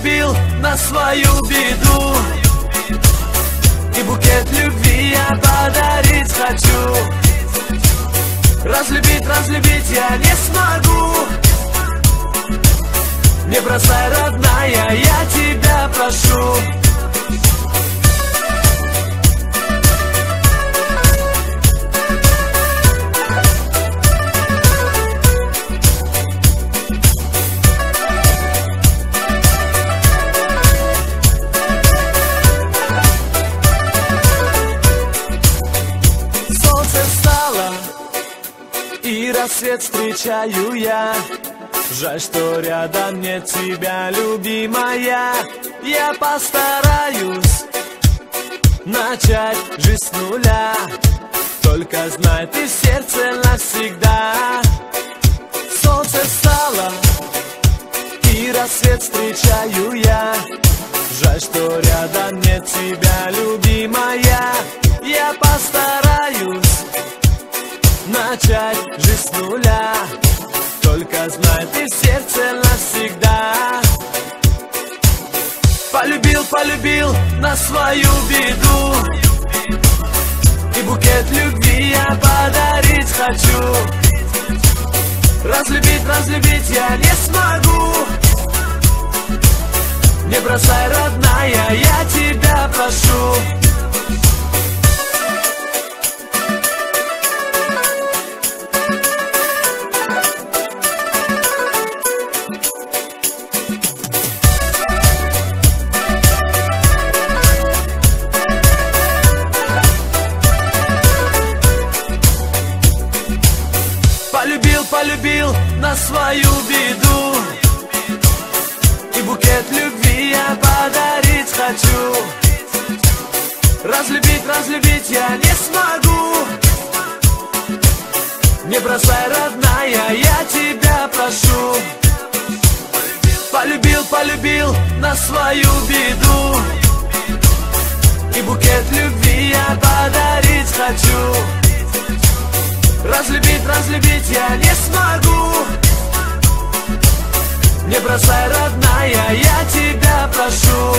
полюбил на свою беду, и букет любви я подарить хочу. Разлюбить я не смогу. Не бросай, родная, я тебя прошу. И рассвет встречаю я. Жаль, что рядом нет тебя, любимая. Я постараюсь начать жизнь с нуля. Только знай, ты в сердце навсегда. Солнце встало, и рассвет встречаю я. Жаль, что рядом нет тебя, любимая. Я постараюсь начать жизнь с нуля. Только знай, ты в сердце навсегда. Полюбил на свою беду, и букет любви я подарить хочу. Разлюбить я не смогу. Не бросай, родная, я тебя прошу. Полюбил на свою беду, и букет любви я подарить хочу. Разлюбить я не смогу. Не бросай, родная, я тебя прошу. Полюбил на свою беду, и букет любви я подарить хочу. Разлюбить я не смогу. Не бросай, родная, я тебя прошу.